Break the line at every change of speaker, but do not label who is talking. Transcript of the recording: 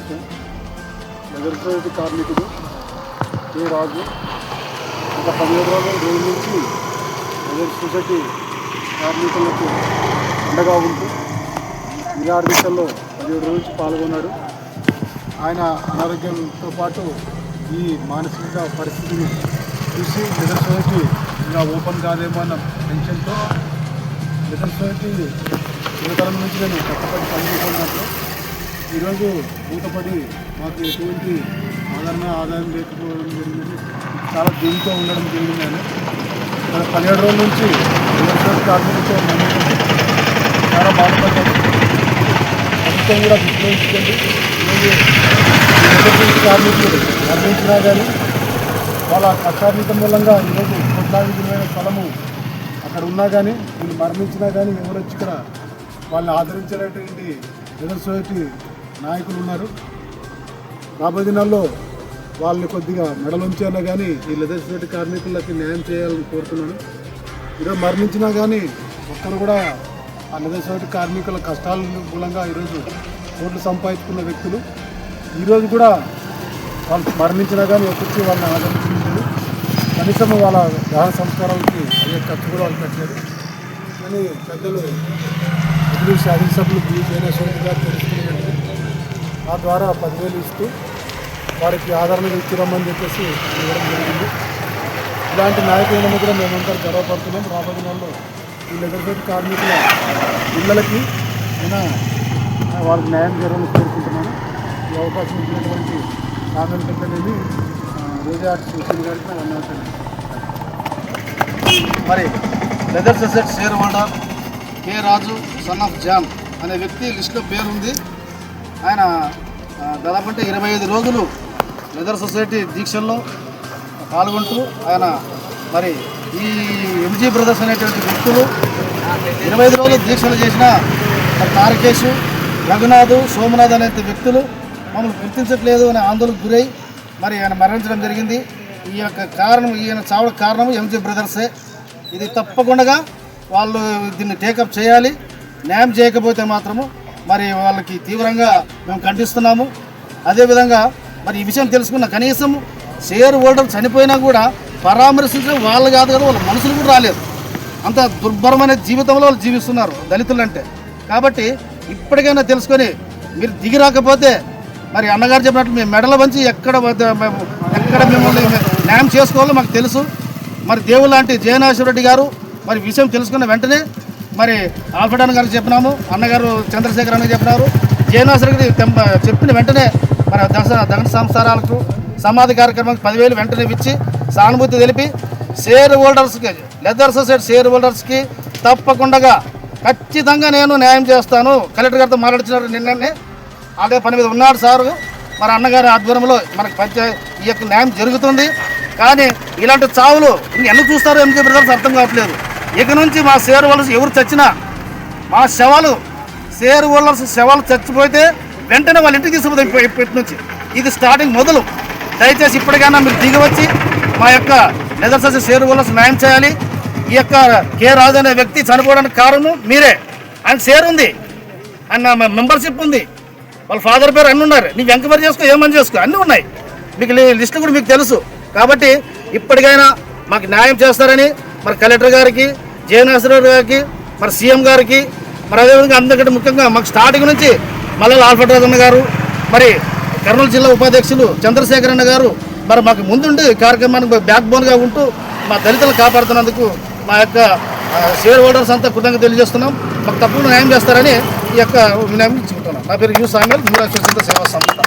నమస్తే. Leather society కార్మికుడు కే రాజు గత 17 రోజుల నుంచి లెదర్ సొసైటీ కార్మికులకు అండగా ఉంటూ నిరాహారదీక్షల్లో 17 రోజుల నుంచి పాల్గొన్నాడు. ఆయన అనారోగ్యంతో పాటు ఈ మానసిక పరిస్థితిని చూసి లెదర్ సొసైటీ ఇంకా ఓపెన్ కాదేమో అన్న టెన్షన్తో లెదర్ సొసైటీ యువతరం నుంచి నేను కష్టపడి పనిచేస్తున్నట్లు ఈరోజు మూతపడి మాకు ఎటువంటి ఆదాయం లేకపోవడం జరిగింది. చాలా దీంతో ఉండడం జరిగింది. ఆయన గత 17 రోజుల నుంచి లెదర్ సొసైటీ కార్మికులతో చాలా బాధపడ్డారు. ప్రభుత్వం కూడా విశ్లేషించండి. ఈరోజు కార్మికులు మరణించినా కానీ వాళ్ళ కష్టార్జిత మూలంగా ఈరోజు కోట్లాది విలువైన స్థలము అక్కడ ఉన్నా కానీ వీళ్ళు మరణించినా కానీ ఎవరు వచ్చి ఇక్కడ వాళ్ళని ఆదరించేటటువంటి లెదర్ సొసైటీ నాయకులు ఉన్నారు. రాబోయే దినాల్లో వాళ్ళని కొద్దిగా మెడలుంచానా కానీ ఈ లెదర్ సొసైటీ కార్మికులకి న్యాయం చేయాలని కోరుతున్నాను. ఈరోజు మరణించినా కానీ ఒక్కరు కూడా ఆ లెదర్ సొసైటీ కార్మికుల కష్టాల మూలంగా ఈరోజు కోట్లు సంపాదించుకున్న వ్యక్తులు ఈరోజు కూడా వాళ్ళు మరణించినా కానీ వచ్చి వాళ్ళని ఆదరించారు. కనీసం వాళ్ళ దహన సంస్కారాలకి అయ్యే ఖర్చు కూడా వాళ్ళు పెట్టలేదు. కానీ పెద్దలు ఎదురు శాసనసభ్యులు బి జయనేశ్వరరెడ్డి గారు తెలుసుకునేది ఆ ద్వారా 10,000 ఇస్తూ వారికి ఆదరణ ఇచ్చిరమ్మని చెప్పేసి ఇవ్వడం జరిగింది. ఇలాంటి నాయకులను కూడా మేమంతా గర్వపడుతున్నాం. రాబోయే దినాల్లో ఈ లెదర్ సొసైటీ కార్మికుల పిల్లలకి వాళ్ళకి న్యాయం జరగాలని కోరుకుంటున్నాను. ఈ అవకాశం ఇచ్చినటువంటి కామెంట్ పెట్టలేదు రోజా సుశీల్ గారికి అన్నారు.
మరి leather society share holder K Raju son of John అనే వ్యక్తి లిస్టులో పేరు ఉంది. ఆయన దాదాపు అంటే 25 రోజులు లెదర్ సొసైటీ దీక్షల్లో పాల్గొంటూ ఆయన మరి ఈ ఎంజీ బ్రదర్స్ అనేటువంటి వ్యక్తులు 25 రోజులు దీక్షలు చేసిన తారకేష్, రఘునాథ్, సోమనాథ్ అనే వ్యక్తులు మమ్మల్ని గుర్తించట్లేదు అనే ఆందోళనకు గురై మరి ఆయన మరణించడం జరిగింది. ఈ యొక్క కారణం ఈయన చావడానికి కారణం ఎంజీ బ్రదర్సే. ఇది తప్పకుండా వాళ్ళు దీన్ని టేకప్ చేయాలి. న్యాయం చేయకపోతే మాత్రము మరి వాళ్ళకి తీవ్రంగా మేము ఖండిస్తున్నాము. అదేవిధంగా మరి ఈ విషయం తెలుసుకున్న కనీసం షేర్ హోల్డర్ చనిపోయినా కూడా పరామర్శించడం వాళ్ళు కాదు కదా, వాళ్ళ మనుషులు కూడా రాలేదు. అంత దుర్భరమైన జీవితంలో వాళ్ళు జీవిస్తున్నారు దళితులు అంటే. కాబట్టి ఇప్పటికైనా తెలుసుకొని మీరు దిగి రాకపోతే మరి అన్నగారు చెప్పినట్లు మేము మెడల వంచి ఎక్కడ మిమ్మల్ని న్యాయం చేసుకోవాలో మాకు తెలుసు. మరి దేవుడు లాంటి జయనేశ్వరరెడ్డి గారు మరి విషయం తెలుసుకున్న వెంటనే మరి ఆల్ఫ్రెడ్ గారికి చెప్పినాము, అన్నగారు చంద్రశేఖర్ అన్నకి చెప్పినారు. జయనేశ్వరరెడ్డి చెప్పిన వెంటనే మరి దహన సంస్కారాలకు సమాధి కార్యక్రమానికి 10,000 వెంటనే ఇచ్చి సానుభూతి తెలిపి షేర్ హోల్డర్స్కి లెదర్ సొసైటీ షేర్ హోల్డర్స్కి తప్పకుండా ఖచ్చితంగా నేను న్యాయం చేస్తాను. కలెక్టర్ గారితో మాట్లాడుతున్నారు నిన్ననే. అదే పని మీద ఉన్నాడు సారు. మరి అన్నగారి ఆధ్వర్యంలో మనకు ఈ యొక్క న్యాయం జరుగుతుంది. కానీ ఇలాంటి చావులు ఇంకెందుకు చూస్తారో ఎంజీ బ్రదర్స్ అర్థం కావట్లేదు. ఇక నుంచి మా షేర్ హోల్డర్స్ ఎవరు చచ్చినా మా శవాలు షేర్ హోల్డర్స్ శవాలు చచ్చిపోతే వెంటనే వాళ్ళ ఇంటికి తీసుకుపోతాయి. ఇప్పటి నుంచి ఇది స్టార్టింగ్ మొదలు. దయచేసి ఇప్పటికైనా మీరు దిగి వచ్చి మా యొక్క లెదర్ సొసైటీ షేర్ హోల్డర్స్ న్యాయం చేయాలి. ఈ యొక్క కే రాజు అనే వ్యక్తి చనిపోవడానికి కారణం మీరే. ఆయన షేర్ ఉంది, ఆయన మెంబర్షిప్ ఉంది, వాళ్ళ ఫాదర్ పేరు అన్నీ ఉన్నారు. నీకు ఎంక్వైరీ చేసుకో, ఏమని చేసుకో, అన్నీ ఉన్నాయి. మీకు లిస్టు కూడా మీకు తెలుసు. కాబట్టి ఇప్పటికైనా మాకు న్యాయం చేస్తారని మరి కలెక్టర్ గారికి, జయనేశ్వరరెడ్డి గారికి, మరి సీఎం గారికి, మరి అదేవిధంగా అందరికంటే ముఖ్యంగా మాకు స్టార్టింగ్ నుంచి మల్లెల ఆల్ఫ్రెడ్ అన్న గారు, మరి కర్నూలు జిల్లా ఉపాధ్యక్షులు చంద్రశేఖర్ అన్న గారు మరి మాకు ముందుండి కార్యక్రమానికి బ్యాక్ బోన్గా ఉంటూ మా దళితులను కాపాడుతున్నందుకు మా యొక్క షేర్ హోల్డర్స్ అంతా కృతజ్ఞత తెలియజేస్తున్నాం. మాకు తప్పకుండా న్యాయం చేస్తారని ఈ యొక్క వినయం ఇచ్చుకుంటున్నాం. నా పేరు యు సామ్యూల్, మూరాక్ష సేవా సంస్థ.